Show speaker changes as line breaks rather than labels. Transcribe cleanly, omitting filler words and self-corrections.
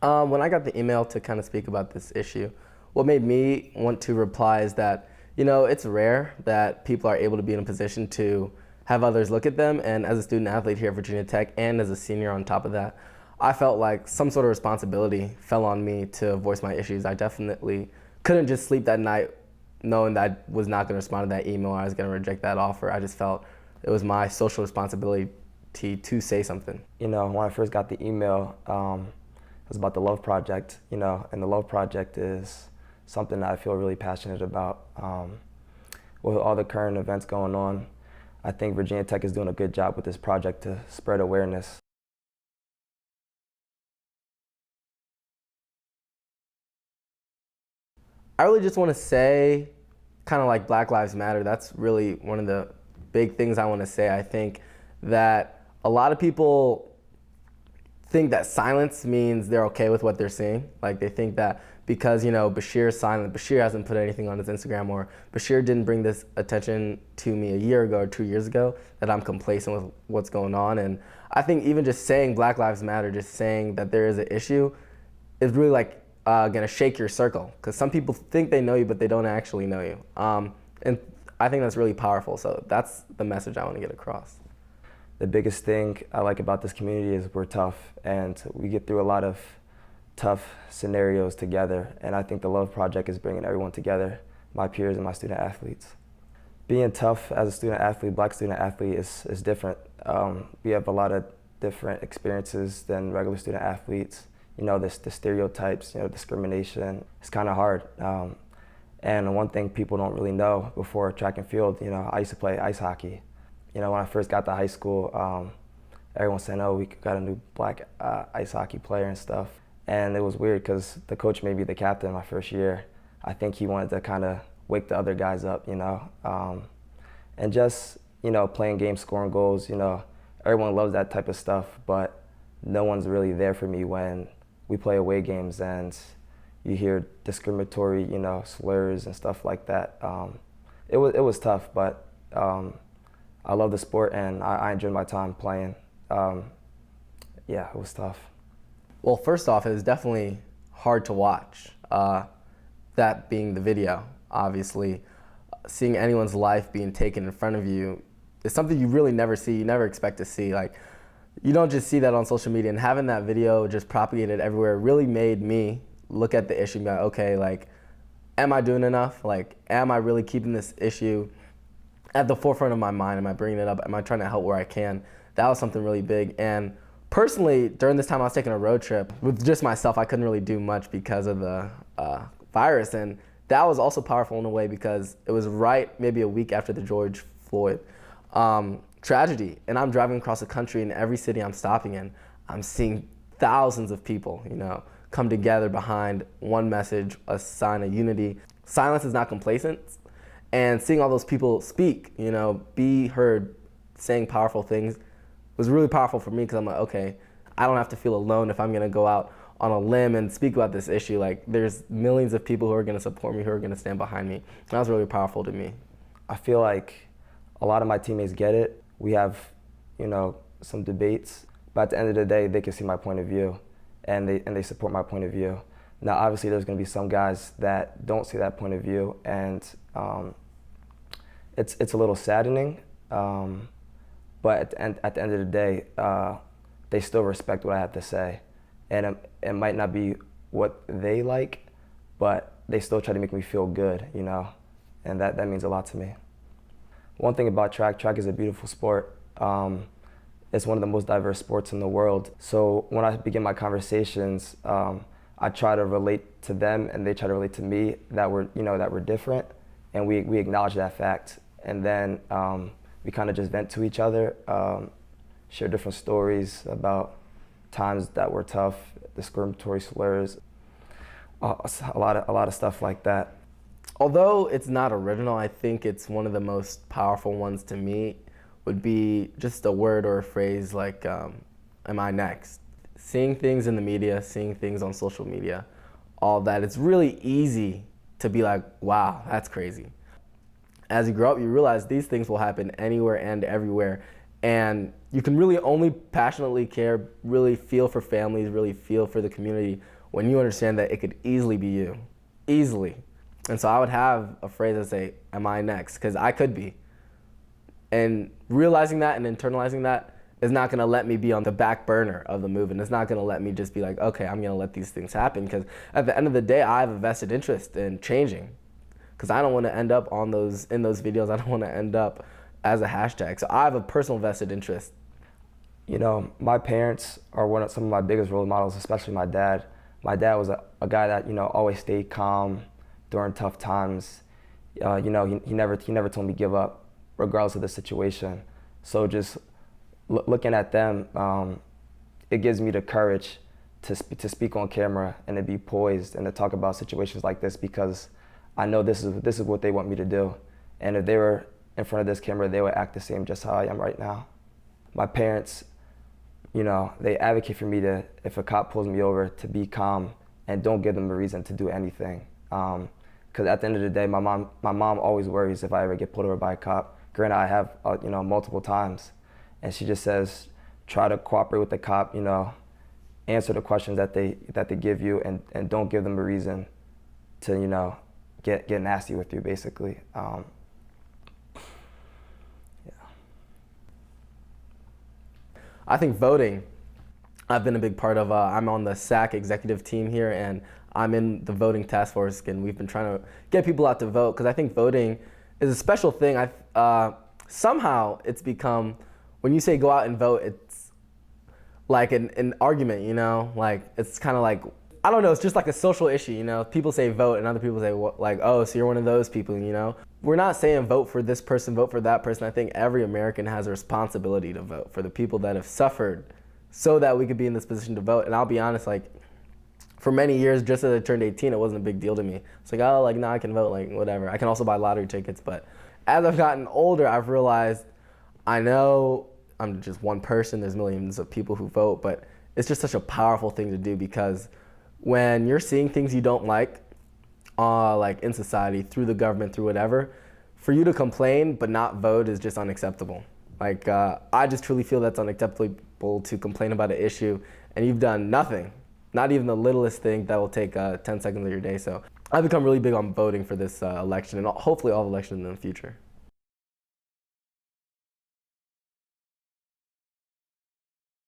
When I got the email to kind of speak about this issue, what made me want to reply is that, it's rare that people are able to be in a position to have others look at them. And as a student athlete here at Virginia Tech and as a senior on top of that, I felt like some sort of responsibility fell on me to voice my issues. I definitely couldn't just sleep that night knowing that I was not going to respond to that email or I was going to reject that offer. I just felt it was my social responsibility to say something.
When I first got the email, it was about the Love Project, and the Love Project is something that I feel really passionate about. With all the current events going on, I think Virginia Tech is doing a good job with this project to spread awareness.
I really just want to say, kind of like Black Lives Matter, that's really one of the big things I want to say. I think that a lot of people think that silence means they're okay with what they're seeing. Like they think that because, Bashir is silent, Bashir hasn't put anything on his Instagram, or Bashir didn't bring this attention to me a year ago or 2 years ago, that I'm complacent with what's going on. And I think even just saying Black Lives Matter, just saying that there is an issue, is really like gonna shake your circle. Because some people think they know you, but they don't actually know you. And I think that's really powerful. So that's the message I want to get across.
The biggest thing I like about this community is we're tough, and we get through a lot of tough scenarios together, and I think the Love Project is bringing everyone together, my peers and my student athletes. Being tough as a student athlete, Black student athlete, is different. We have a lot of different experiences than regular student athletes. The stereotypes, discrimination. It's kind of hard. And one thing people don't really know before track and field, I used to play ice hockey. When I first got to high school, everyone said, "Oh, we got a new Black ice hockey player and stuff." And it was weird because the coach made me the captain my first year. I think he wanted to kind of wake the other guys up, and just, playing games, scoring goals, everyone loves that type of stuff, but no one's really there for me when we play away games and you hear discriminatory, slurs and stuff like that. It was tough, but I love the sport and I enjoyed my time playing. Yeah, it was tough.
Well, first off, it was definitely hard to watch. That being the video, obviously. Seeing anyone's life being taken in front of you is something you really never see, you never expect to see. Like, you don't just see that on social media, and having that video just propagated everywhere really made me look at the issue and be like, okay, like, am I doing enough? Like, am I really keeping this issue at the forefront of my mind? Am I bringing it up? Am I trying to help where I can? That was something really big. And personally, during this time I was taking a road trip with just myself. I couldn't really do much because of the virus. And that was also powerful in a way because it was right maybe a week after the George Floyd tragedy. And I'm driving across the country, and every city I'm stopping in, I'm seeing thousands of people, come together behind one message, a sign of unity. Silence is not complacent. And seeing all those people speak, be heard, saying powerful things was really powerful for me because I'm like, okay, I don't have to feel alone if I'm going to go out on a limb and speak about this issue. Like, there's millions of people who are going to support me, who are going to stand behind me. That was really powerful to me.
I feel like a lot of my teammates get it. We have, some debates, but at the end of the day, they can see my point of view, and they support my point of view. Now, obviously, there's going to be some guys that don't see that point of view, and it's a little saddening. But at the end of the day, they still respect what I have to say, and it might not be what they like, but they still try to make me feel good, and that means a lot to me. One thing about track is a beautiful sport. It's one of the most diverse sports in the world. So when I begin my conversations, I try to relate to them, and they try to relate to me, that we're different, and we acknowledge that fact. And then we kind of just vent to each other, share different stories about times that were tough, discriminatory slurs, a lot of stuff like that.
Although it's not original, I think it's one of the most powerful ones to me would be just a word or a phrase like, am I next? Seeing things in the media, seeing things on social media, all of that, it's really easy to be like, wow, that's crazy. As you grow up, you realize these things will happen anywhere and everywhere. And you can really only passionately care, really feel for families, really feel for the community when you understand that it could easily be you. Easily. And so I would have a phrase that say, am I next? Because I could be. And realizing that and internalizing that is not going to let me be on the back burner of the movement. It's not going to let me just be like, okay, I'm going to let these things happen. Because at the end of the day, I have a vested interest in changing. Because I don't want to end up in those videos. I don't want to end up as a hashtag. So I have a personal vested interest.
You know, my parents are some of my biggest role models, especially my dad. My dad was a guy that, you know, always stayed calm during tough times. You know, he never told me give up, regardless of the situation. So just looking at them, it gives me the courage to speak on camera and to be poised and to talk about situations like this, because I know this is what they want me to do. And if they were in front of this camera, they would act the same just how I am right now. My parents, you know, they advocate for me to, if a cop pulls me over, to be calm and don't give them a reason to do anything. Because at the end of the day, my mom always worries if I ever get pulled over by a cop. Granted, I have, you know, multiple times. And she just says, try to cooperate with the cop, you know, answer the questions that they give you, and don't give them a reason to, you know, get nasty with you, basically. Yeah.
I think voting, I've been a big part of, I'm on the SAC executive team here, and I'm in the voting task force, and we've been trying to get people out to vote, because I think voting is a special thing. Somehow it's become, when you say go out and vote, it's like an argument, you know? Like, it's kind of like, I don't know, it's just like a social issue, you know? People say vote, and other people say, like, oh, so you're one of those people, you know? We're not saying vote for this person, vote for that person. I think every American has a responsibility to vote for the people that have suffered so that we could be in this position to vote. And I'll be honest, like, for many years, just as I turned 18, it wasn't a big deal to me. It's like, oh, like, now I can vote, like, whatever. I can also buy lottery tickets. But as I've gotten older, I've realized, I know I'm just one person, there's millions of people who vote, but it's just such a powerful thing to do, because when you're seeing things you don't like in society, through the government, through whatever, for you to complain but not vote is just unacceptable. Like, I just truly feel that's unacceptable, to complain about an issue and you've done nothing, not even the littlest thing that will take 10 seconds of your day. So I've become really big on voting for this election, and hopefully all elections in the future.